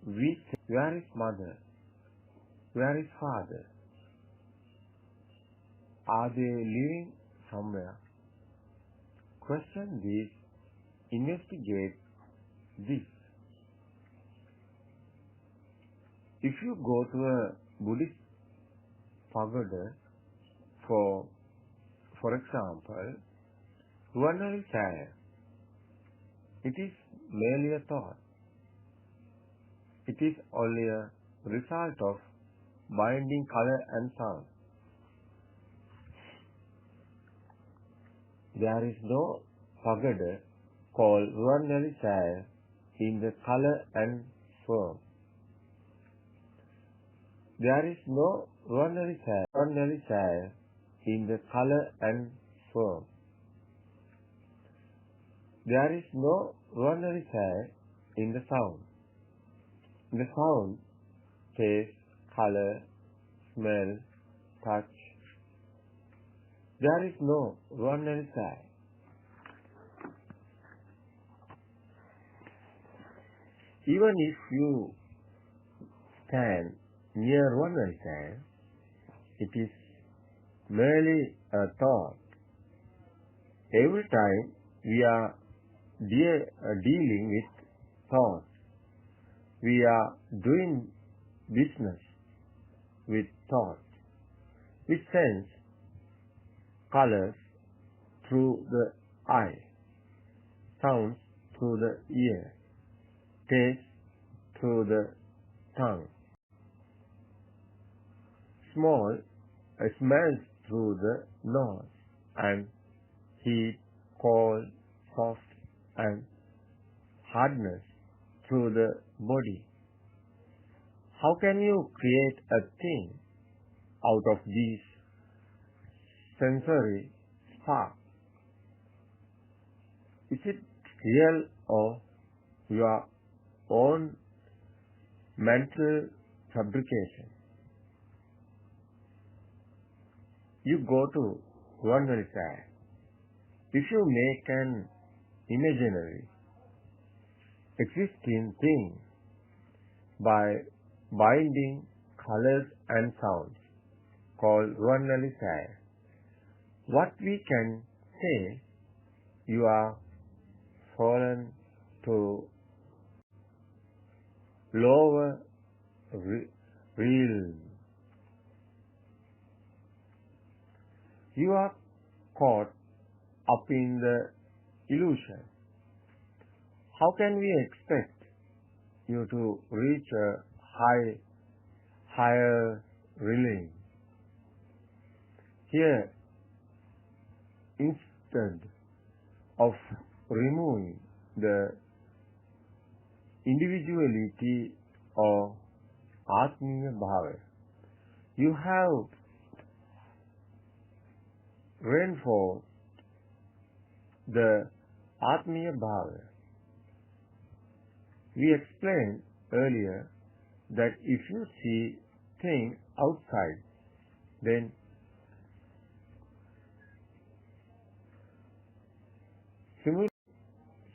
we say, where is mother? Where is father? Are they living somewhere? Question this, investigate this. If you go to a Buddhist pagoda, for example, Ruwanali Saya, it is merely a thought. It is only a result of binding color and sound. There is no pagoda called Ruwanali Saya in the color and form. There is no Ruwanali Saya in the color and form. There is no Ruwanali Saya in the sound. The sound, taste, color, smell, touch. There is no Ruwanali Saya. Even if you stand near Ruwanali Saya, it is merely a thought. Every time we are dealing with thought, we are doing business with thought. We sense colors through the eye, sounds through the ear, taste through the tongue, smells through the nose, and heat, cold, soft, and hardness through the body. How can you create a thing out of these sensory sparks? Is it real or your own mental fabrication? You go to Ruwanali Saya. If you make an imaginary existing thing by binding colors and sounds called Ruwanali Saya, what we can say, you are fallen to lower realm. You are caught up in the illusion. How can we expect you to reach a higher realm? Here, instead of removing the individuality or Atmiya Bhava, you have reinforced the Atmiya Bhava. We explained earlier that if you see things outside, then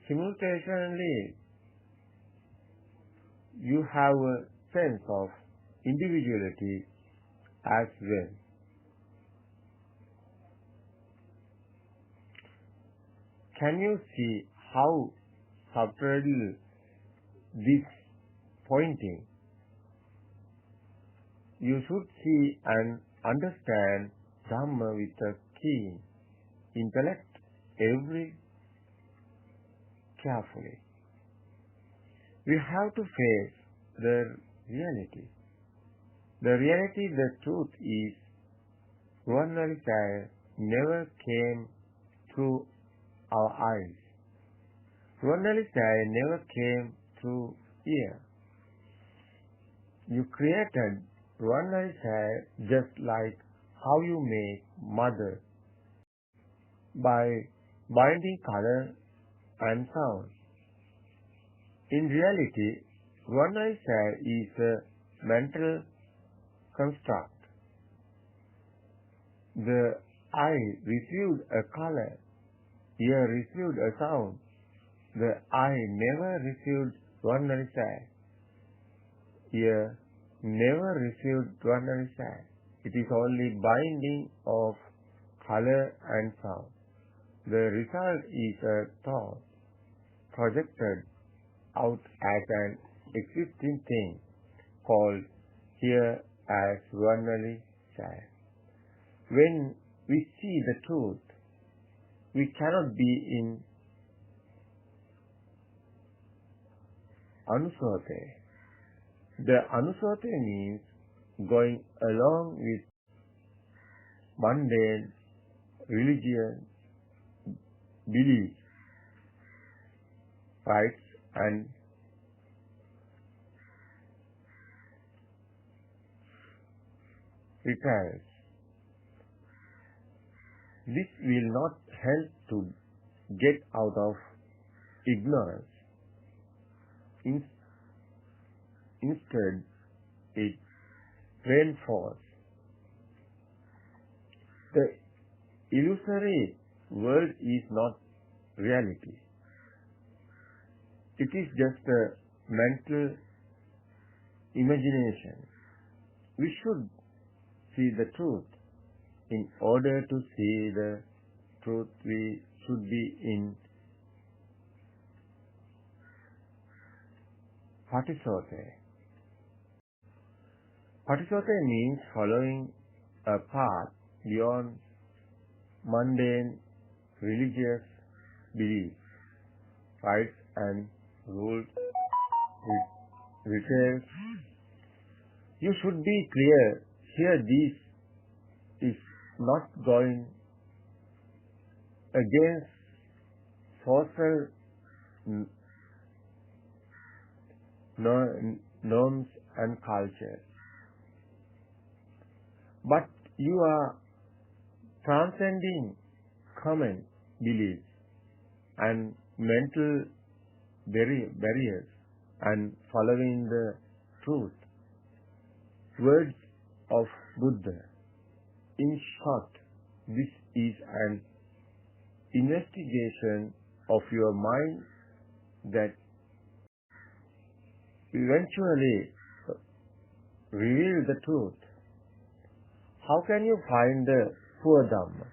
simultaneously you have a sense of individuality as well. Can you see how subtle this pointing? You should see and understand Dhamma with a keen intellect every carefully. We have to face the reality. The reality, the truth is, Ruwanali Saya never came through our eyes. Ruwanali Saya never came through ear. You created Ruwanali Saya just like how you make mother by binding color and sound. In reality, Ruwanali Saya is a mental construct. The eye received a color, ear received a sound. The eye never received Ruwanali Saya. ear never received ordinary sad. It is only binding of color and sound. The result is a thought projected out as an existing thing called here as ordinary sad. When we see the truth, we cannot be in anusate. The anusate means going along with mundane religion beliefs, rites and rituals. This will not help to get out of ignorance. Instead, it reinforces the illusory world is not reality. It is just a mental imagination. We should see the truth. In order to see the truth, we should be in Patisote. Patisote means following a path beyond mundane religious beliefs, rites and rules, rituals. You should be clear here. This is not going against social norms and culture, but you are transcending common beliefs and mental barriers and following the truth. Words of Buddha. In short, this is an investigation of your mind that eventually reveal the truth. How can you find the poor Dhamma,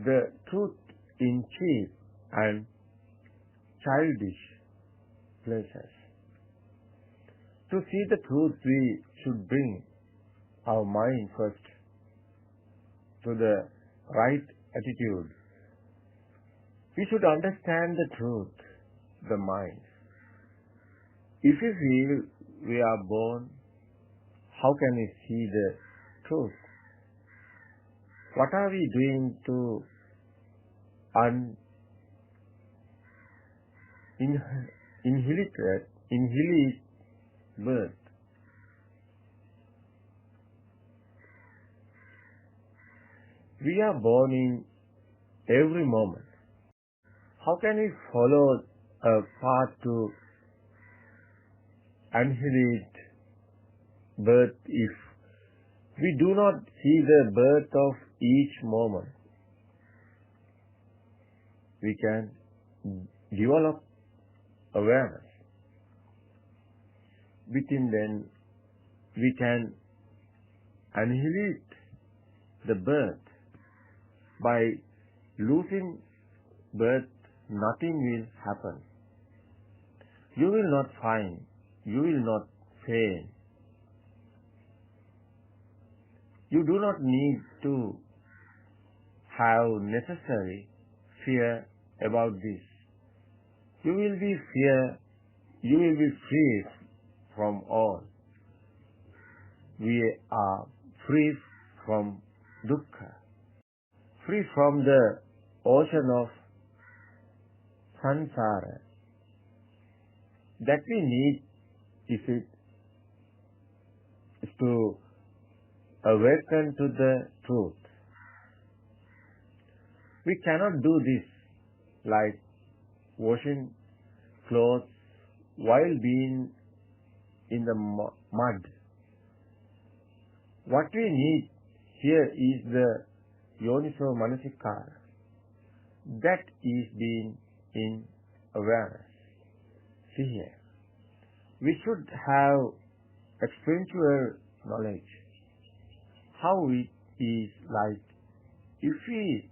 the truth in cheap and childish places? To see the truth, we should bring our mind first to the right attitude. We should understand the truth, the mind. If we feel we are born, how can we see the truth? What are we doing to inherit birth? We are born in every moment. How can we follow a path to inherit birth if we do not see the birth of each moment? We can develop awareness. Within then, we can inherit the birth. By losing birth, nothing will happen. You will not find, you will not fail. You do not need to have necessary fear about this. You will be free from all. We are free from dukkha, free from the ocean of samsara. That we need is to awaken to the truth. We cannot do this like washing clothes while being in the mud. What we need here is the yoniso manasikara. That is being in awareness. See here. We should have experiential knowledge. How it is like if we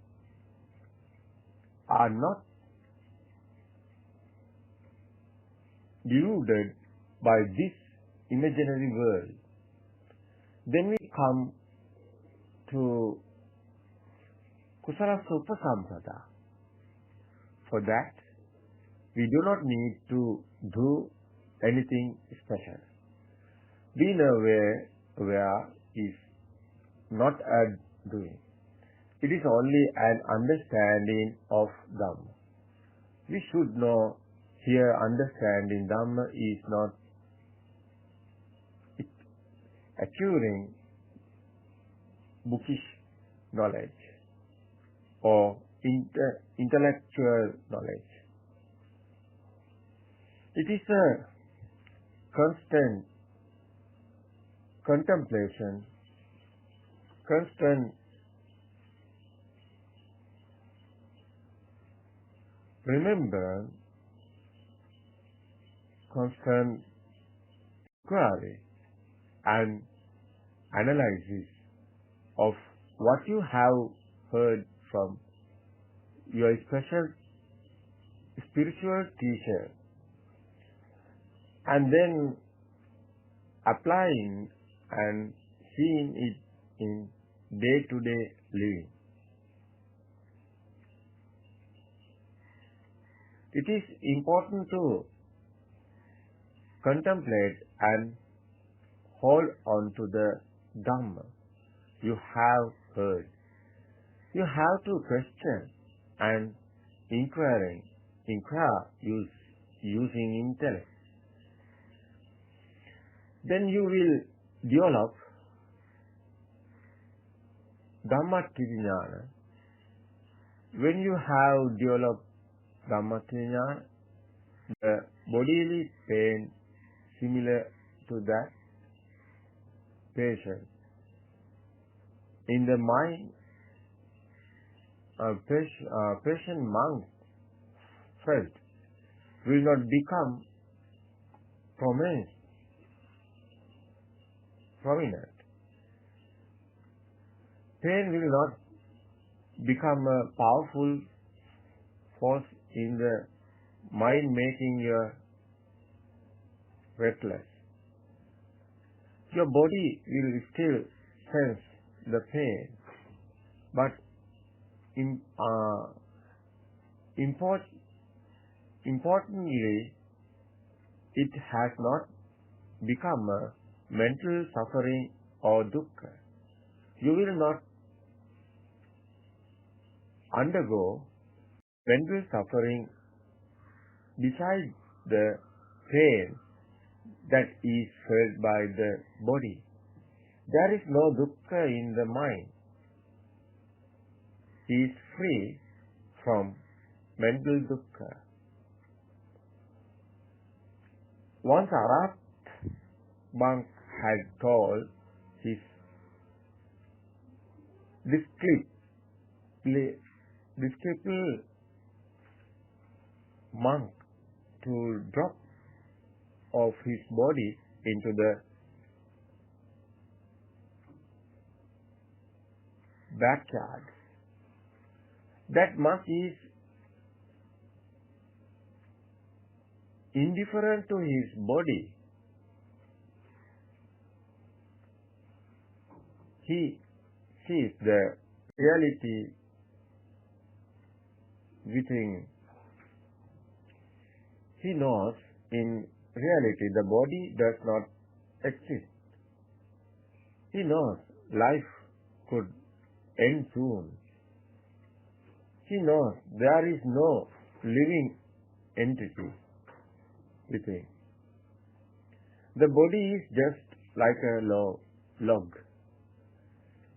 are not deluded by this imaginary world, then we come to Kusala Upasampada. For that, we do not need to do anything special. Being aware is not a doing. It is only an understanding of Dhamma. We should know here understanding Dhamma is not acquiring bookish knowledge or intellectual knowledge. It is a constant contemplation, constant remembrance, constant inquiry and analysis of what you have heard from your special spiritual teacher, and then applying and seeing it in day-to-day living. It is important to contemplate and hold on to the Dhamma you have heard. You have to question and inquire using intellect. Then you will develop Dhammatthiñāna. When you have developed Dhammatthiñāna, the bodily pain similar to that patient. In the mind, patient monk felt will not become prominent. Pain will not become a powerful force in the mind, making you restless. Your body will still sense the pain, but importantly, it has not become a mental suffering or dukkha. You will not undergo mental suffering besides the pain that is felt by the body. There is no dukkha in the mind. He is free from mental dukkha. Once Arhat monk had told his disciple monk to drop off his body into the backyard. That monk is indifferent to his body. He sees the reality within. He knows in reality the body does not exist. He knows life could end soon. He knows there is no living entity within. The body is just like a log.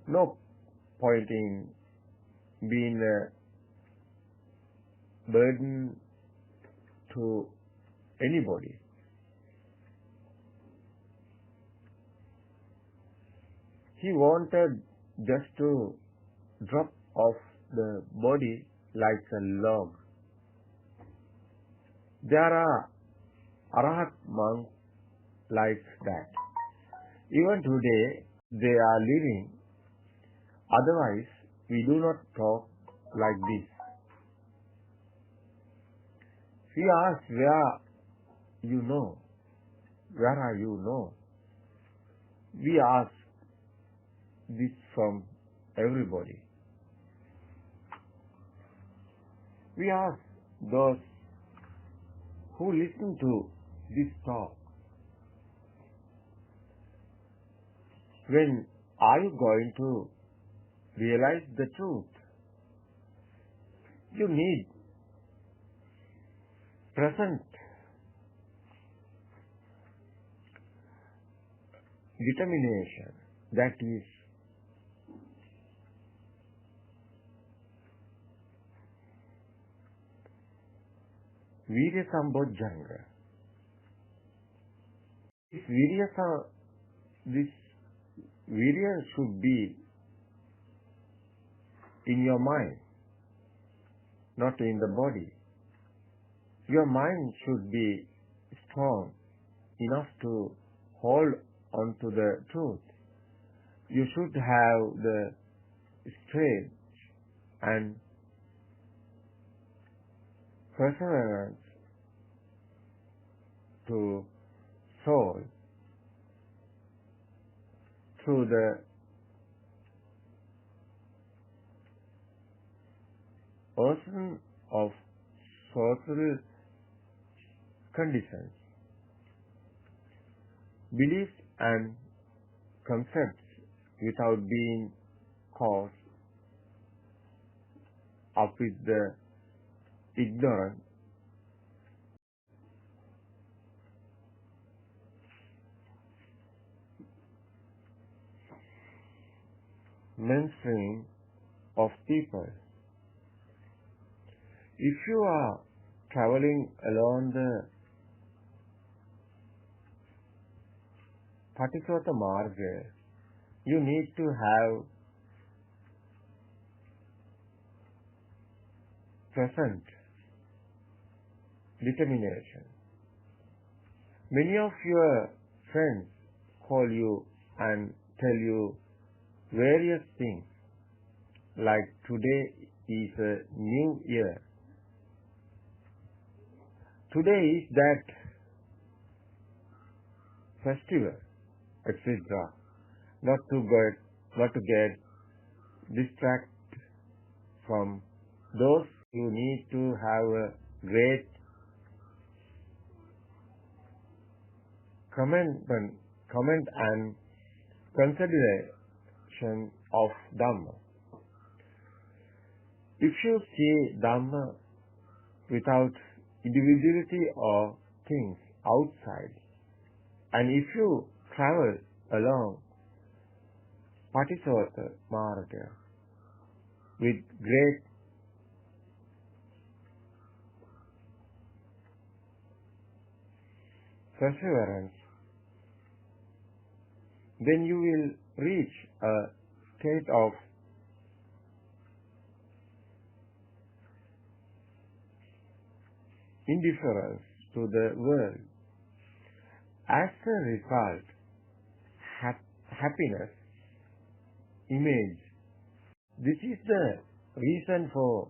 No point in being a burden to anybody. He wanted just to drop off the body like a log. There are Arhat monks like that. Even today they are living, otherwise we do not talk like this. We ask, where you know? Where are you know? We ask this from everybody. We ask those who listen to this talk, when are you going to realize the truth? You need present determination, that is virya sambojjhanga. This virya should be in your mind, not in the body. Your mind should be strong enough to hold on to the truth. You should have the strength and perseverance to solve through the ocean of social conditions, beliefs and concepts without being caught up with the ignorant mainstream of people. If you are traveling along the Patisotta Marga, you need to have present determination. Many of your friends call you and tell you various things, like today is a new year, today is that festival, etc. Not to get distracted from those who need to have a great comment and consideration of Dhamma. If you see Dhamma without individuality or things outside, and if you travel along Patisotta Marga with great perseverance, then you will reach a state of indifference to the world. As a result, happiness image. This is the reason for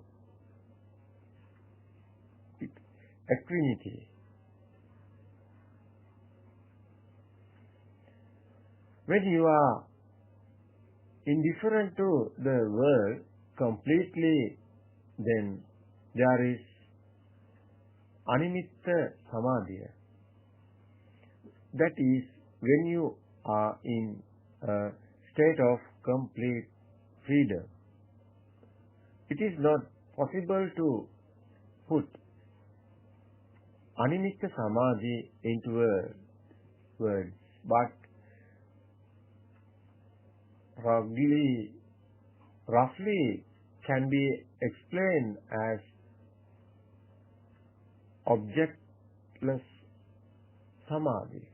equanimity. When you are indifferent to the world completely, then there is animitta samadhi. That is when you are in a state of complete freedom. It is not possible to put animitta samadhi into words, but roughly can be explained as objectless samadhi.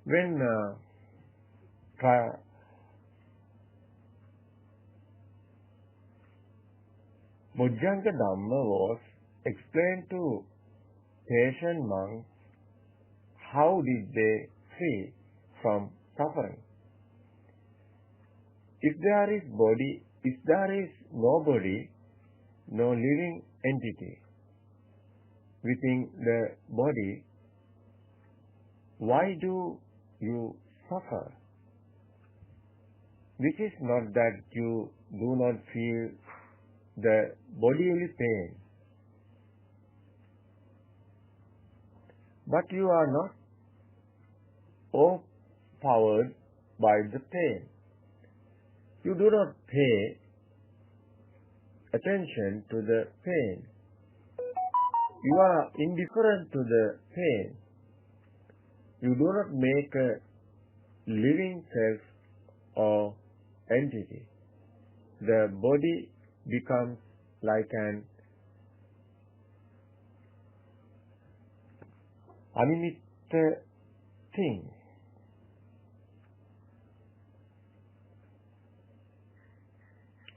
When Bojjhanga Dhamma was explained to patient monks, how did they free from suffering? If there is no body, no living entity within the body, why do you suffer? This is not that you do not feel the bodily pain, but you are not overpowered by the pain. You do not pay attention to the pain. You are indifferent to the pain. You do not make a living self or entity. The body becomes like an animate thing.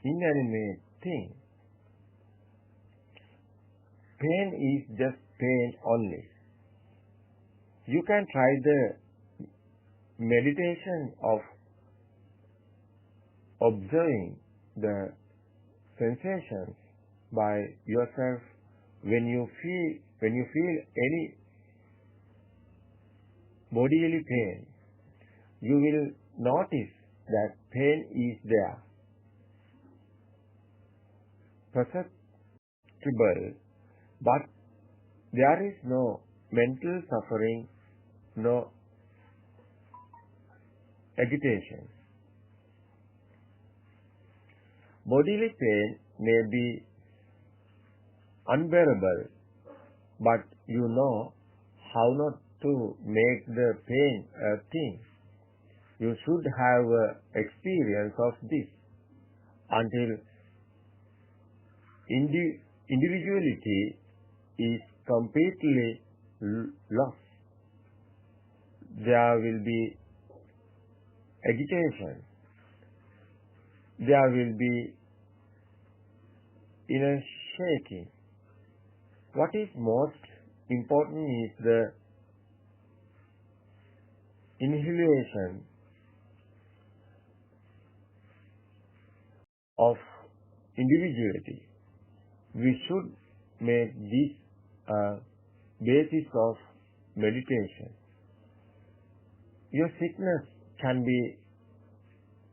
Inanimate thing. Pain is just pain only. You can try the meditation of observing the sensations by yourself. When you feel any bodily pain, you will notice that pain is there, perceptible, but there is no mental suffering, no agitation. Bodily pain may be unbearable, but you know how not to make the pain a thing. You should have experience of this until individuality is completely lost. There will be agitation. There will be inner shaking. What is most important is the inhalation of individuality. We should make this a basis of meditation. Your sickness can be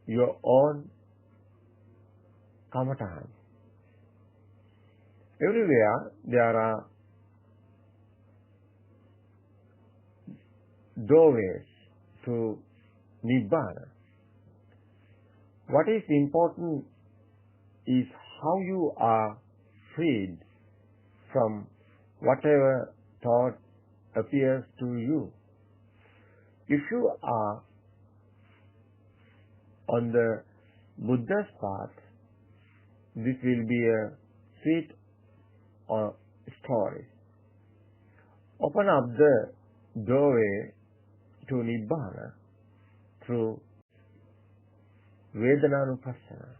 your own kamatan. Everywhere there are doorways to nibbana. What is important is how you are freed from whatever thought appears to you. If you are on the Buddha's path, this will be a sweet story. Open up the doorway to nibbana through vedananupassana.